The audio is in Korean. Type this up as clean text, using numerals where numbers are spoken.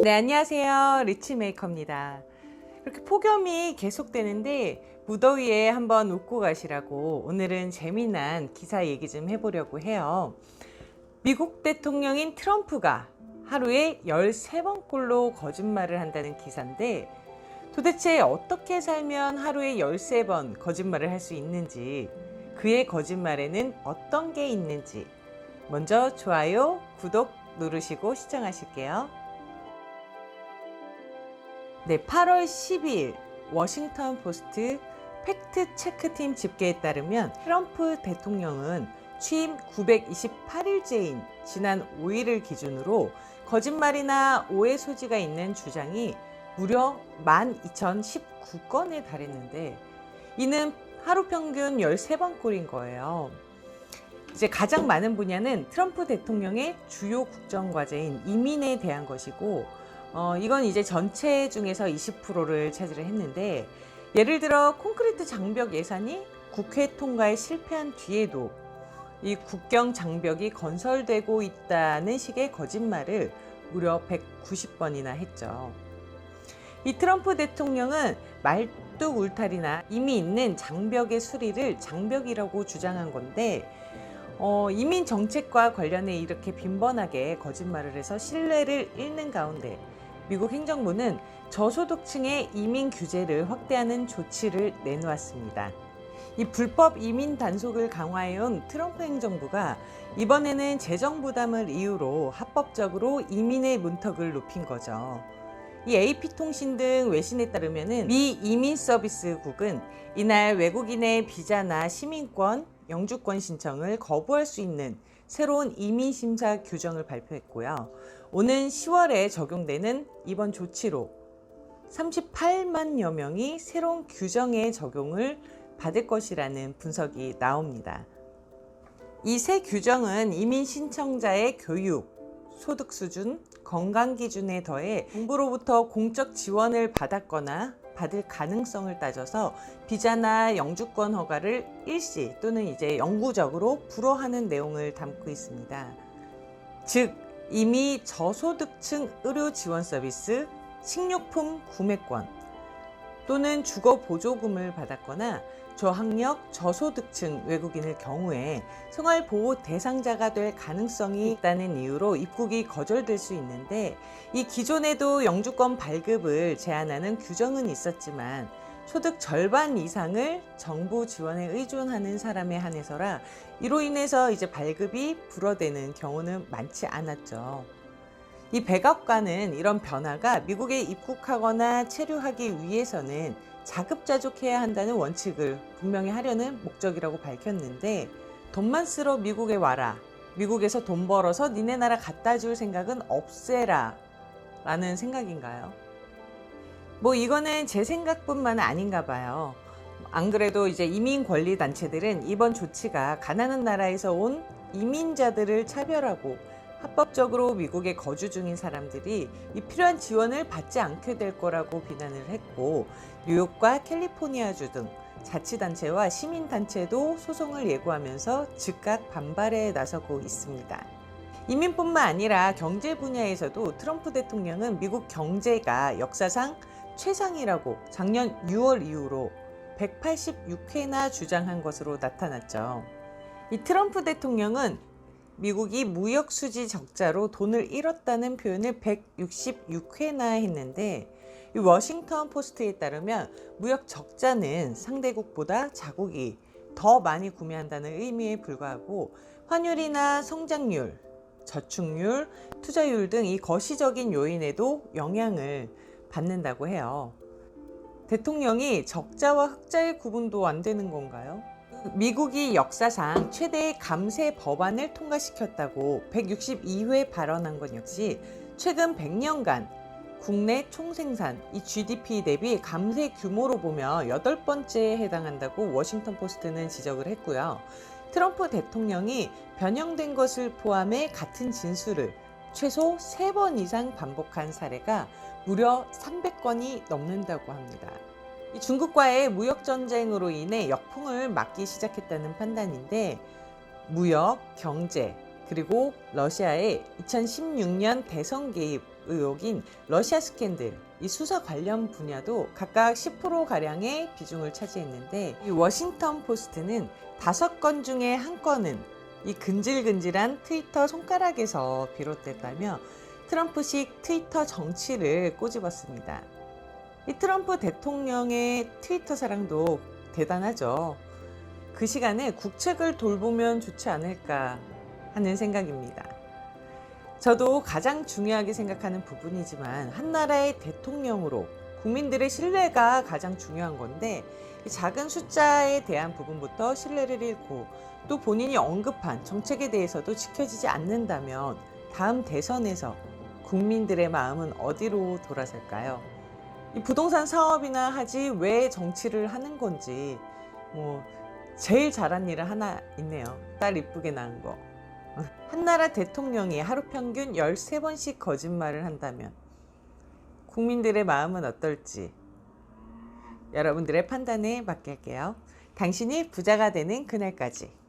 네, 안녕하세요. 리치메이커입니다. 이렇게 폭염이 계속되는데 무더위에 한번 웃고 가시라고 오늘은 재미난 기사 얘기 좀 해보려고 해요. 미국 대통령인 트럼프가 하루에 13번꼴로 거짓말을 한다는 기사인데, 도대체 어떻게 살면 하루에 13번 거짓말을 할 수 있는지, 그의 거짓말에는 어떤 게 있는지, 먼저 좋아요, 구독 누르시고 시청하실게요. 네, 8월 12일 워싱턴 포스트 팩트 체크팀 집계에 따르면 트럼프 대통령은 취임 928일째인 지난 5일을 기준으로 거짓말이나 오해 소지가 있는 주장이 무려 12,019건에 달했는데, 이는 하루 평균 13번꼴인 거예요. 이제 가장 많은 분야는 트럼프 대통령의 주요 국정과제인 이민에 대한 것이고, 이건 이제 전체 중에서 20%를 차지를 했는데, 예를 들어 콘크리트 장벽 예산이 국회 통과에 실패한 뒤에도 이 국경 장벽이 건설되고 있다는 식의 거짓말을 무려 190번이나 했죠. 이 트럼프 대통령은 말뚝 울타리나 이미 있는 장벽의 수리를 장벽이라고 주장한 건데, 이민 정책과 관련해 이렇게 빈번하게 거짓말을 해서 신뢰를 잃는 가운데 미국 행정부는 저소득층의 이민 규제를 확대하는 조치를 내놓았습니다. 이 불법 이민 단속을 강화해온 트럼프 행정부가 이번에는 재정 부담을 이유로 합법적으로 이민의 문턱을 높인 거죠. 이 AP통신 등 외신에 따르면 미 이민서비스국은 이날 외국인의 비자나 시민권, 영주권 신청을 거부할 수 있는 새로운 이민심사 규정을 발표했고요. 오는 10월에 적용되는 이번 조치로 38만여 명이 새로운 규정의 적용을 받을 것이라는 분석이 나옵니다. 이 새 규정은 이민 신청자의 교육, 소득 수준, 건강 기준에 더해 정부로부터 공적 지원을 받았거나 받을 가능성을 따져서 비자나 영주권 허가를 일시 또는 이제 영구적으로 불허하는 내용을 담고 있습니다. 즉, 이미 저소득층 의료 지원 서비스, 식료품 구매권 또는 주거 보조금을 받았거나 저학력, 저소득층 외국인의 경우에 생활보호 대상자가 될 가능성이 있다는 이유로 입국이 거절될 수 있는데, 이 기존에도 영주권 발급을 제한하는 규정은 있었지만 소득 절반 이상을 정부 지원에 의존하는 사람에 한해서라 이로 인해서 이제 발급이 불허되는 경우는 많지 않았죠. 이 백악관은 이런 변화가 미국에 입국하거나 체류하기 위해서는 자급자족해야 한다는 원칙을 분명히 하려는 목적이라고 밝혔는데, 돈만 쓰러 미국에 와라, 미국에서 돈 벌어서 니네 나라 갖다 줄 생각은 없애라 라는 생각인가요? 이거는 제 생각뿐만 아닌가 봐요. 안 그래도 이제 이민 권리 단체들은 이번 조치가 가난한 나라에서 온 이민자들을 차별하고 합법적으로 미국에 거주 중인 사람들이 이 필요한 지원을 받지 않게 될 거라고 비난을 했고, 뉴욕과 캘리포니아주 등 자치단체와 시민단체도 소송을 예고하면서 즉각 반발에 나서고 있습니다. 이민뿐만 아니라 경제 분야에서도 트럼프 대통령은 미국 경제가 역사상 최상이라고 작년 6월 이후로 186회나 주장한 것으로 나타났죠. 이 트럼프 대통령은 미국이 무역 수지 적자로 돈을 잃었다는 표현을 166회나 했는데, 이 워싱턴 포스트에 따르면 무역 적자는 상대국보다 자국이 더 많이 구매한다는 의미에 불과하고, 환율이나 성장률, 저축률, 투자율 등 이 거시적인 요인에도 영향을 받는다고 해요. 대통령이 적자와 흑자의 구분도 안 되는 건가요? 미국이 역사상 최대의 감세 법안을 통과시켰다고 162회 발언한 건 역시 최근 100년간 국내 총생산, 이 GDP 대비 감세 규모로 보면 8번째에 해당한다고 워싱턴 포스트는 지적을 했고요. 트럼프 대통령이 변형된 것을 포함해 같은 진술을 최소 3번 이상 반복한 사례가 무려 300건이 넘는다고 합니다. 이 중국과의 무역 전쟁으로 인해 역풍을 맞기 시작했다는 판단인데, 무역, 경제, 그리고 러시아의 2016년 대선 개입 의혹인 러시아 스캔들, 이 수사 관련 분야도 각각 10%가량의 비중을 차지했는데, 이 워싱턴 포스트는 5건 중에 1건은 이 근질근질한 트위터 손가락에서 비롯됐다며 트럼프식 트위터 정치를 꼬집었습니다. 이 트럼프 대통령의 트위터 사랑도 대단하죠. 그 시간에 국책을 돌보면 좋지 않을까 하는 생각입니다. 저도 가장 중요하게 생각하는 부분이지만 한 나라의 대통령으로 국민들의 신뢰가 가장 중요한 건데, 작은 숫자에 대한 부분부터 신뢰를 잃고 또 본인이 언급한 정책에 대해서도 지켜지지 않는다면 다음 대선에서 국민들의 마음은 어디로 돌아설까요? 이 부동산 사업이나 하지 왜 정치를 하는 건지, 제일 잘한 일은 하나 있네요. 딸 이쁘게 낳은 거. 한 나라 대통령이 하루 평균 13번씩 거짓말을 한다면 국민들의 마음은 어떨지 여러분들의 판단에 맡길게요. 당신이 부자가 되는 그날까지.